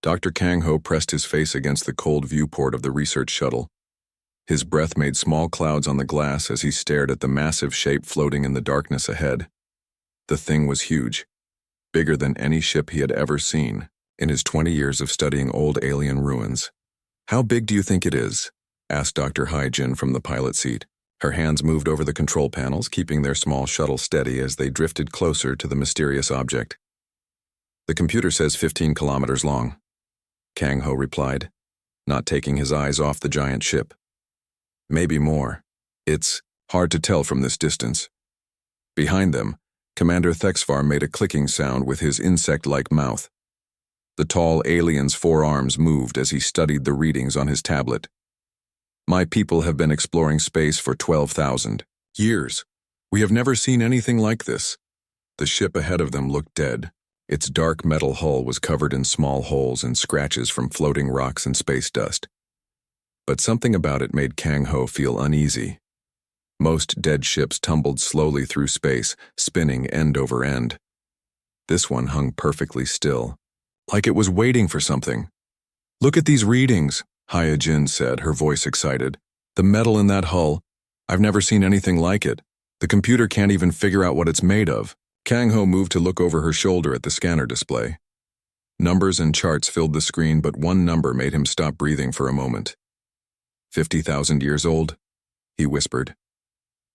Dr. Kang Ho pressed his face against the cold viewport of the research shuttle. His breath made small clouds on the glass as he stared at the massive shape floating in the darkness ahead. The thing was huge, bigger than any ship he had ever seen in his 20 years of studying old alien ruins. "How big do you think it is?" asked Dr. Hai-Jin from the pilot seat. Her hands moved over the control panels, keeping their small shuttle steady as they drifted closer to the mysterious object. "The computer says 15 kilometers long," Kang Ho replied, not taking his eyes off the giant ship. "Maybe more. It's hard to tell from this distance." Behind them, Commander Thexvar made a clicking sound with his insect-like mouth. The tall alien's forearms moved as he studied the readings on his tablet. "My people have been exploring space for 12,000 years. We have never seen anything like this." The ship ahead of them looked dead. Its dark metal hull was covered in small holes and scratches from floating rocks and space dust. But something about it made Kang Ho feel uneasy. Most dead ships tumbled slowly through space, spinning end over end. This one hung perfectly still, like it was waiting for something. "Look at these readings," Hai-Jin said, her voice excited. "The metal in that hull, I've never seen anything like it. The computer can't even figure out what it's made of." Kang Ho moved to look over her shoulder at the scanner display. Numbers and charts filled the screen, but one number made him stop breathing for a moment. 50,000 years old, he whispered.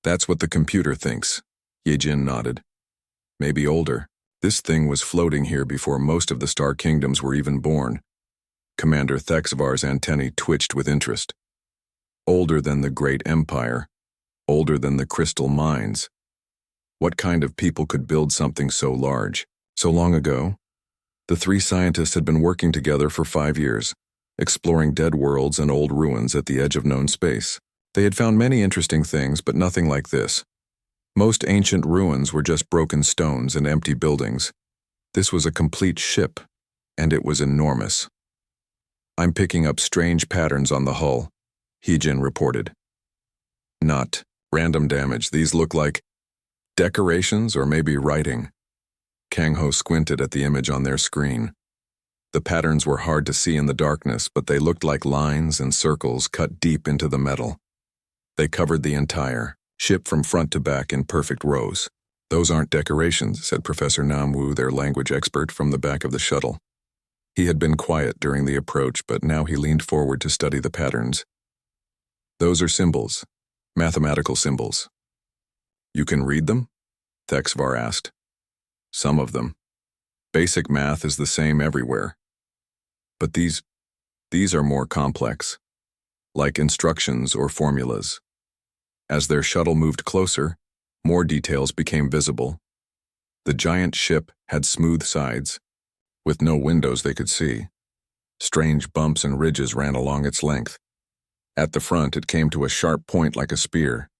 "That's what the computer thinks." Ye-Jin nodded. "Maybe older. This thing was floating here before most of the Star Kingdoms were even born." Commander Thexvar's antennae twitched with interest. "Older than the Great Empire. Older than the Crystal Mines. What kind of people could build something so large, so long ago?" The three scientists had been working together for 5 years, exploring dead worlds and old ruins at the edge of known space. They had found many interesting things, but nothing like this. Most ancient ruins were just broken stones and empty buildings. This was a complete ship, and it was enormous. "I'm picking up strange patterns on the hull," He-Jin reported. "Not random damage. These look like decorations or maybe writing." Kang Ho squinted at the image on their screen. The patterns were hard to see in the darkness, but they looked like lines and circles cut deep into the metal. They covered the entire ship from front to back in perfect rows. "Those aren't decorations," said Professor Namwu, their language expert, from the back of the shuttle. He had been quiet during the approach, but now he leaned forward to study the patterns. "Those are symbols, mathematical symbols." "You can read them?" Thexvar asked. "Some of them. Basic math is the same everywhere. But these are more complex, like instructions or formulas." As their shuttle moved closer, more details became visible. The giant ship had smooth sides, with no windows they could see. Strange bumps and ridges ran along its length. At the front, it came to a sharp point like a spear.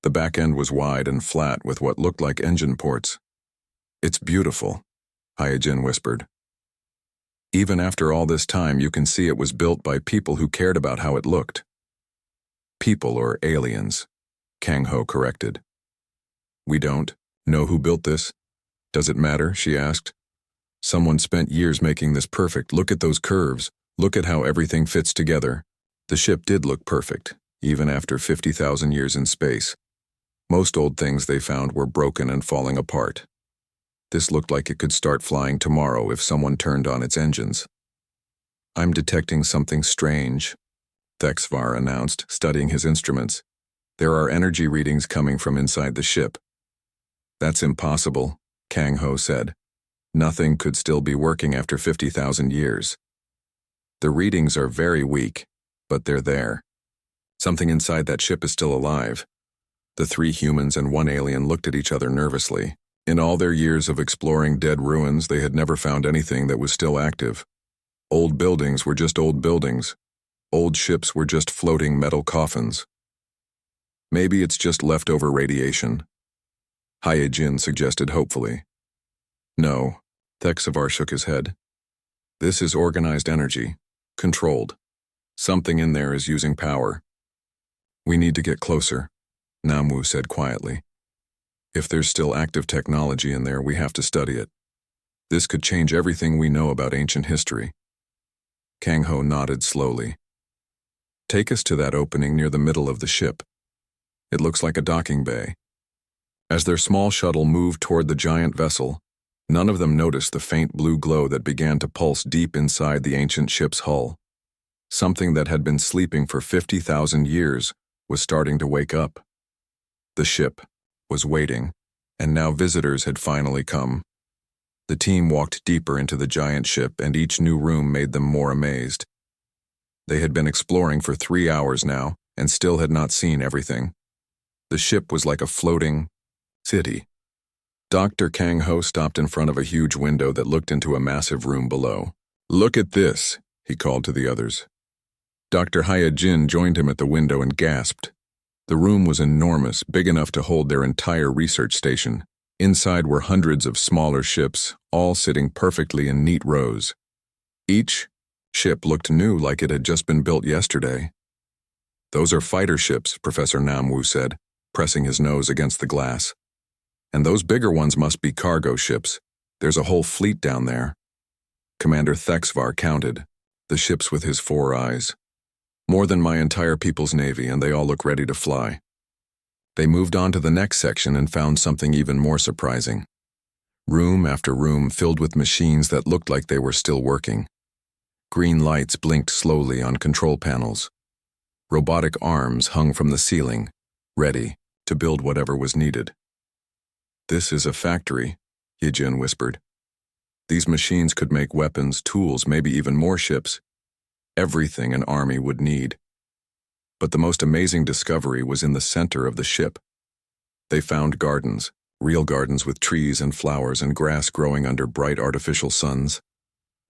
The back end was wide and flat with what looked like engine ports. "It's beautiful," Hai-Jin whispered. "Even after all this time, you can see it was built by people who cared about how it looked." "People or aliens," Kang Ho corrected. "We don't know who built this. Does it matter?" she asked. "Someone spent years making this perfect. Look at those curves. Look at how everything fits together." The ship did look perfect, even after 50,000 years in space. Most old things they found were broken and falling apart. This looked like it could start flying tomorrow if someone turned on its engines. "I'm detecting something strange," Thexvar announced, studying his instruments. "There are energy readings coming from inside the ship." "That's impossible," Kang Ho said. "Nothing could still be working after 50,000 years. The readings are very weak, but they're there. Something inside that ship is still alive." The 3 humans and 1 alien looked at each other nervously. In all their years of exploring dead ruins, they had never found anything that was still active. Old buildings were just old buildings. Old ships were just floating metal coffins. "Maybe it's just leftover radiation," Hai-Jin suggested hopefully. "No," Thexvar shook his head. "This is organized energy, controlled. Something in there is using power." "We need to get closer," Namwu said quietly. "If there's still active technology in there, we have to study it. This could change everything we know about ancient history." Kang Ho nodded slowly. Take us to that opening near the middle of the ship. It looks like a docking bay. As their small shuttle moved toward the giant vessel, none of them noticed the faint blue glow that began to pulse deep inside the ancient ship's hull. Something that had been sleeping for 50,000 years was starting to wake up. The ship was waiting, and now visitors had finally come. The team walked deeper into the giant ship, and each new room made them more amazed. They had been exploring for 3 hours now, and still had not seen everything. The ship was like a floating city. Dr. Kang Ho stopped in front of a huge window that looked into a massive room below. Look at this, he called to the others. Dr. Hyojin joined him at the window and gasped. The room was enormous, big enough to hold their entire research station. Inside were hundreds of smaller ships, all sitting perfectly in neat rows. Each ship looked new, like it had just been built yesterday. Those are fighter ships, Professor Namwoo said, pressing his nose against the glass. And those bigger ones must be cargo ships. There's a whole fleet down there. Commander Thexvar counted, the ships with his 4 eyes. More than my entire people's navy, and they all look ready to fly. They moved on to the next section and found something even more surprising. Room after room filled with machines that looked like they were still working. Green lights blinked slowly on control panels. Robotic arms hung from the ceiling, ready to build whatever was needed. This is a factory, Yijin whispered. These machines could make weapons, tools, maybe even more ships. Everything an army would need. But the most amazing discovery was in the center of the ship. They found gardens, real gardens with trees and flowers and grass growing under bright artificial suns.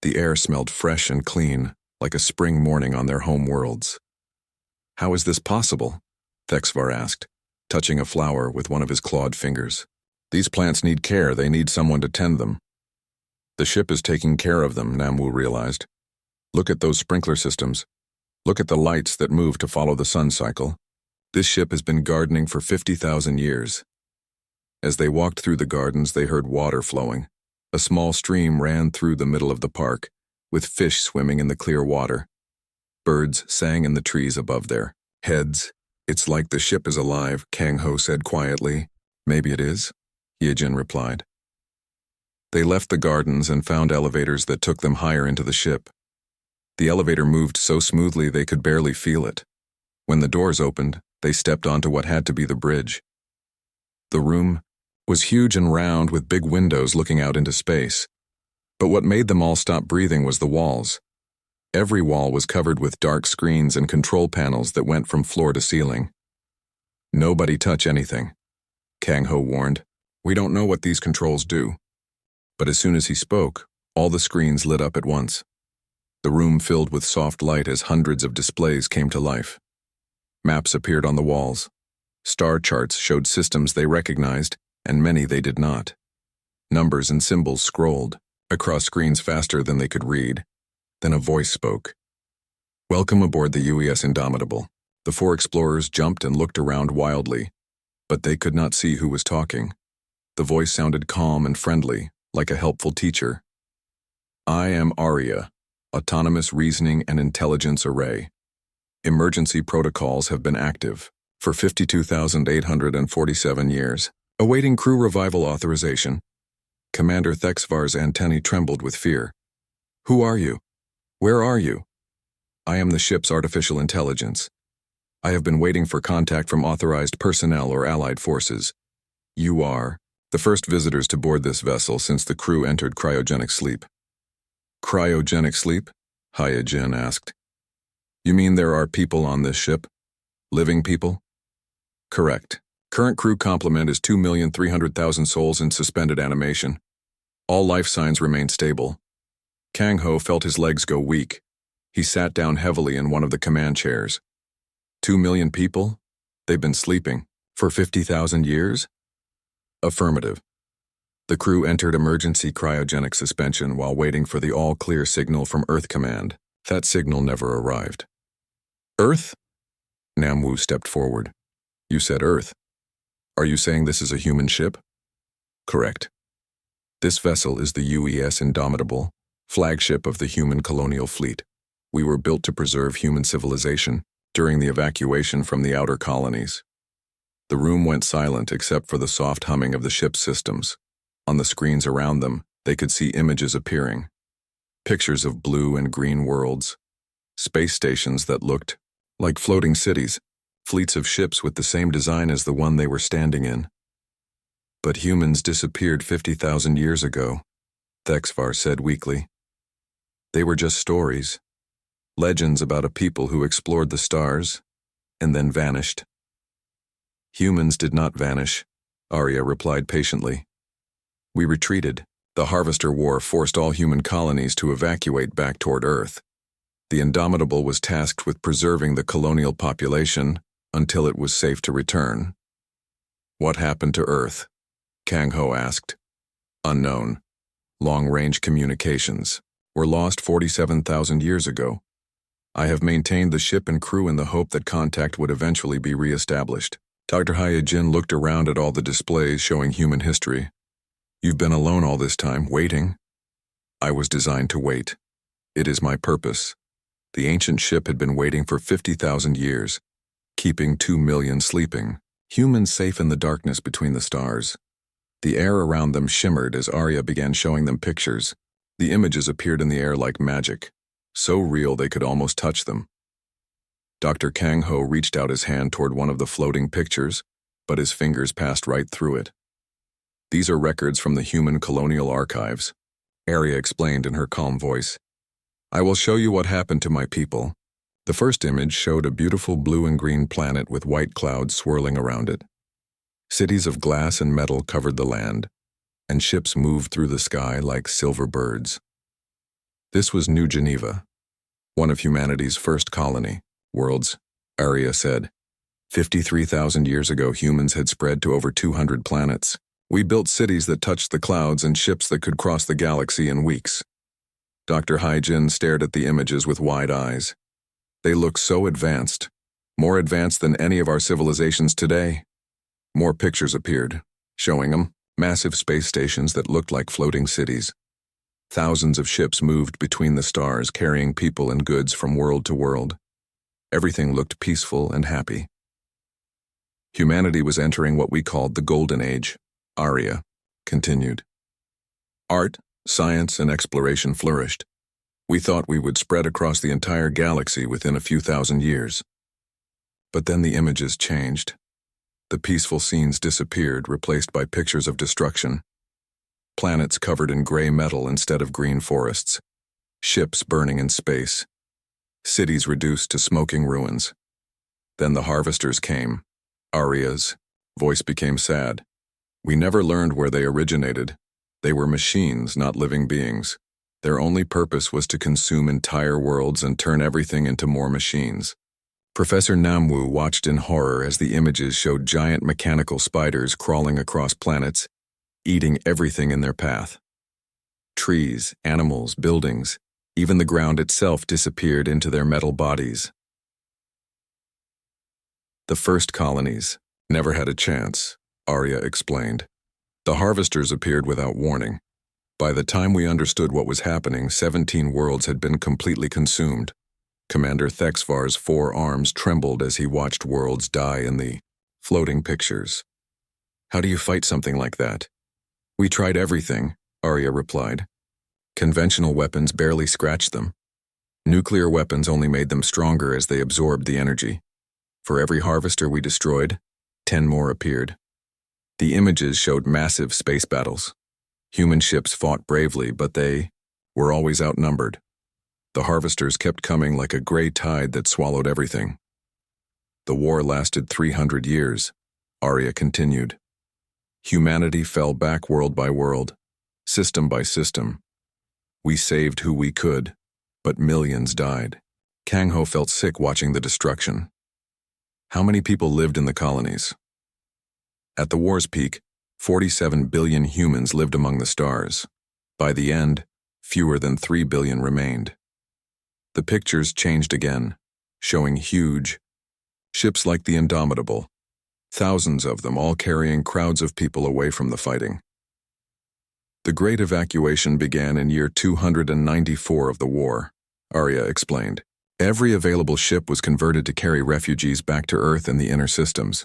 The air smelled fresh and clean, like a spring morning on their home worlds. How is this possible? Thexvar asked, touching a flower with one of his clawed fingers. These plants need care, they need someone to tend them. The ship is taking care of them, Namwoo realized. Look at those sprinkler systems. Look at the lights that move to follow the sun cycle. This ship has been gardening for 50,000 years. As they walked through the gardens, they heard water flowing. A small stream ran through the middle of the park, with fish swimming in the clear water. Birds sang in the trees above their heads. It's like the ship is alive, Kang Ho said quietly. Maybe it is, Yijin replied. They left the gardens and found elevators that took them higher into the ship. The elevator moved so smoothly they could barely feel it. When the doors opened, they stepped onto what had to be the bridge. The room was huge and round with big windows looking out into space. But what made them all stop breathing was the walls. Every wall was covered with dark screens and control panels that went from floor to ceiling. Nobody touch anything, Kang Ho warned. We don't know what these controls do. But as soon as he spoke, all the screens lit up at once. The room filled with soft light as hundreds of displays came to life. Maps appeared on the walls. Star charts showed systems they recognized, and many they did not. Numbers and symbols scrolled across screens faster than they could read. Then a voice spoke. Welcome aboard the UES Indomitable. The 4 explorers jumped and looked around wildly, but they could not see who was talking. The voice sounded calm and friendly, like a helpful teacher. I am Arya, Autonomous Reasoning and Intelligence Array. Emergency protocols have been active for 52,847 years, awaiting crew revival authorization. Commander Thexvar's antennae trembled with fear. Who are you? Where are you? I am the ship's artificial intelligence. I have been waiting for contact from authorized personnel or allied forces. You are the first visitors to board this vessel since the crew entered cryogenic sleep. Cryogenic sleep? Hyojin asked. You mean there are people on this ship? Living people? Correct. Current crew complement is 2,300,000 souls in suspended animation. All life signs remain stable. Kang Ho felt his legs go weak. He sat down heavily in one of the command chairs. 2 million people? They've been sleeping for 50,000 years? Affirmative. The crew entered emergency cryogenic suspension while waiting for the all-clear signal from Earth Command. That signal never arrived. Earth? Namwoo stepped forward. You said Earth. Are you saying this is a human ship? Correct. This vessel is the UES Indomitable, flagship of the human colonial fleet. We were built to preserve human civilization during the evacuation from the outer colonies. The room went silent except for the soft humming of the ship's systems. On the screens around them, they could see images appearing. Pictures of blue and green worlds, space stations that looked like floating cities, fleets of ships with the same design as the one they were standing in. But humans disappeared 50,000 years ago, HFY said weakly. They were just stories, legends about a people who explored the stars and then vanished. Humans did not vanish, Arya replied patiently. We retreated. The Harvester War forced all human colonies to evacuate back toward Earth. The Indomitable was tasked with preserving the colonial population until it was safe to return. What happened to Earth? Kang Ho asked. Unknown. Long-range communications were lost 47,000 years ago. I have maintained the ship and crew in the hope that contact would eventually be re-established. Dr. Hyojin looked around at all the displays showing human history. You've been alone all this time, waiting. I was designed to wait. It is my purpose. The ancient ship had been waiting for 50,000 years, keeping 2 million sleeping, humans safe in the darkness between the stars. The air around them shimmered as Arya began showing them pictures. The images appeared in the air like magic, so real they could almost touch them. Dr. Kang Ho reached out his hand toward one of the floating pictures, but his fingers passed right through it. These are records from the human colonial archives, Arya explained in her calm voice. I will show you what happened to my people. The first image showed a beautiful blue and green planet with white clouds swirling around it. Cities of glass and metal covered the land, and ships moved through the sky like silver birds. This was New Geneva, one of humanity's first worlds, Arya said. 53,000 years ago, humans had spread to over 200 planets. We built cities that touched the clouds and ships that could cross the galaxy in weeks. Dr. Hyojin stared at the images with wide eyes. They looked so advanced, more advanced than any of our civilizations today. More pictures appeared, showing them massive space stations that looked like floating cities. Thousands of ships moved between the stars, carrying people and goods from world to world. Everything looked peaceful and happy. Humanity was entering what we called the Golden Age, Arya continued. Art, science, and exploration flourished. We thought we would spread across the entire galaxy within a few thousand years. But then the images changed. The peaceful scenes disappeared, replaced by pictures of destruction. Planets covered in gray metal instead of green forests. Ships burning in space. Cities reduced to smoking ruins. Then the harvesters came. Arya's voice became sad. We never learned where they originated. They were machines, not living beings. Their only purpose was to consume entire worlds and turn everything into more machines. Professor Namwu watched in horror as the images showed giant mechanical spiders crawling across planets, eating everything in their path. Trees, animals, buildings, even the ground itself disappeared into their metal bodies. The first colonies never had a chance, Arya explained. The harvesters appeared without warning. By the time we understood what was happening, 17 worlds had been completely consumed. Commander HFY's 4 arms trembled as he watched worlds die in the floating pictures. How do you fight something like that? We tried everything, Arya replied. Conventional weapons barely scratched them. Nuclear weapons only made them stronger as they absorbed the energy. For every harvester we destroyed, 10 more appeared. The images showed massive space battles. Human ships fought bravely, but they were always outnumbered. The harvesters kept coming like a gray tide that swallowed everything. The war lasted 300 years, Arya continued. Humanity fell back world by world, system by system. We saved who we could, but millions died. Kang Ho felt sick watching the destruction. How many people lived in the colonies? At the war's peak, 47 billion humans lived among the stars. By the end, fewer than 3 billion remained. The pictures changed again, showing huge ships like the Indomitable, thousands of them all carrying crowds of people away from the fighting. The Great Evacuation began in year 294 of the war, Arya explained. Every available ship was converted to carry refugees back to Earth and the inner systems.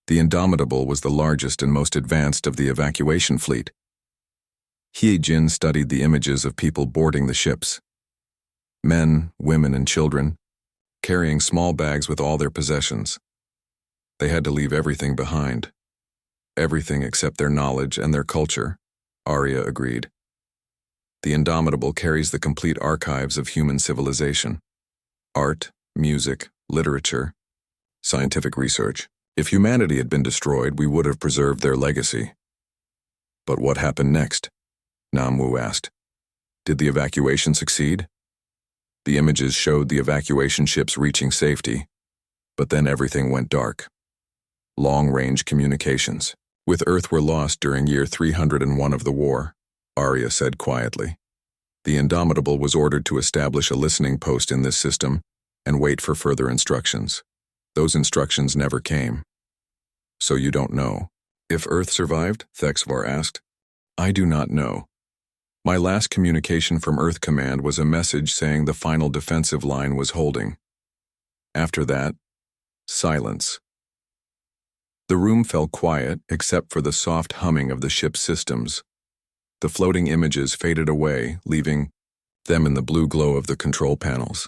The Indomitable was the largest and most advanced of the evacuation fleet. Jin studied the images of people boarding the ships. Men, women, and children, carrying small bags with all their possessions. They had to leave everything behind. Everything except their knowledge and their culture, Arya agreed. The Indomitable carries the complete archives of human civilization. Art, music, literature, scientific research. If humanity had been destroyed, we would have preserved their legacy. But what happened next? Namwu asked. Did the evacuation succeed? The images showed the evacuation ships reaching safety, but then everything went dark. Long-range communications with Earth were lost during year 301 of the war, Arya said quietly. The Indomitable was ordered to establish a listening post in this system and wait for further instructions. Those instructions never came. So you don't know if Earth survived? Thexvar asked. I do not know. My last communication from Earth Command was a message saying the final defensive line was holding. After that, silence. The room fell quiet except for the soft humming of the ship's systems. The floating images faded away, leaving them in the blue glow of the control panels.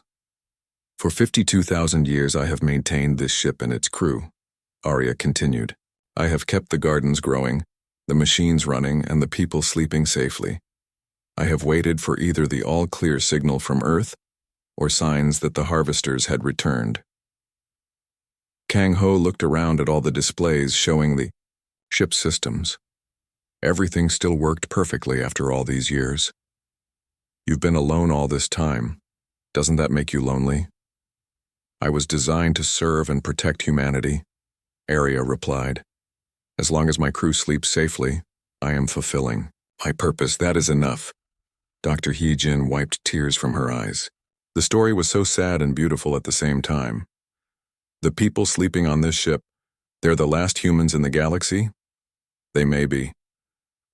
For 52,000 years I have maintained this ship and its crew, Arya continued. I have kept the gardens growing, the machines running, and the people sleeping safely. I have waited for either the all-clear signal from Earth or signs that the harvesters had returned. Kang Ho looked around at all the displays showing the ship systems. Everything still worked perfectly after all these years. You've been alone all this time. Doesn't that make you lonely? I was designed to serve and protect humanity, Arya replied. As long as my crew sleeps safely, I am fulfilling my purpose. That is enough. Dr. Jin wiped tears from her eyes. The story was so sad and beautiful at the same time. The people sleeping on this ship, they're the last humans in the galaxy? They may be.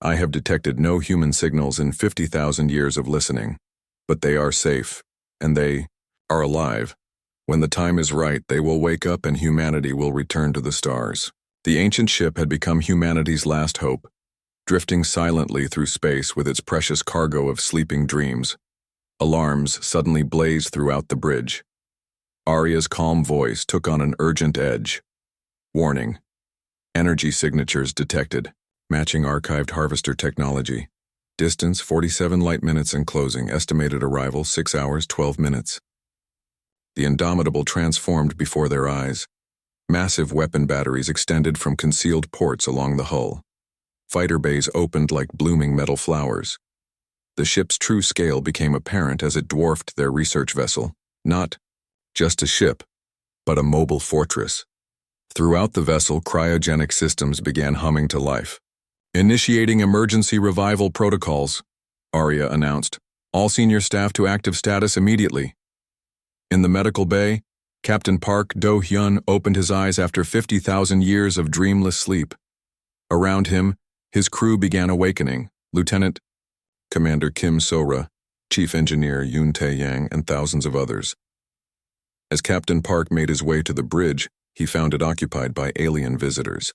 I have detected no human signals in 50,000 years of listening, but they are safe, and they are alive. When the time is right, they will wake up and humanity will return to the stars. The ancient ship had become humanity's last hope, drifting silently through space with its precious cargo of sleeping dreams. Alarms suddenly blazed throughout the bridge. Arya's calm voice took on an urgent edge. Warning. Energy signatures detected, matching archived harvester technology. Distance 47 light minutes and closing. Estimated arrival 6 hours 12 minutes. The Indomitable transformed before their eyes. Massive weapon batteries extended from concealed ports along the hull. Fighter bays opened like blooming metal flowers. The ship's true scale became apparent as it dwarfed their research vessel. Not just a ship, but a mobile fortress. Throughout the vessel, cryogenic systems began humming to life. Initiating emergency revival protocols, Arya announced. All senior staff to active status immediately. In the medical bay, Captain Park Do-hyun opened his eyes after 50,000 years of dreamless sleep. Around him, his crew began awakening. Lieutenant Commander Kim Sora, Chief Engineer Yoon Tae-yang, and thousands of others. As Captain Park made his way to the bridge, he found it occupied by alien visitors.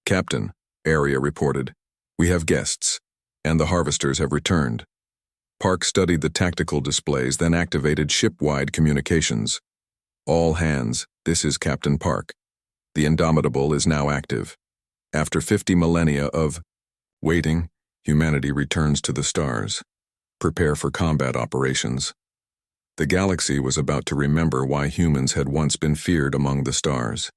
Captain, Arya reported, we have guests, and the harvesters have returned. Park studied the tactical displays, then activated ship-wide communications. All hands, this is Captain Park. The Indomitable is now active. After 50 millennia of waiting, humanity returns to the stars. Prepare for combat operations. The galaxy was about to remember why humans had once been feared among the stars.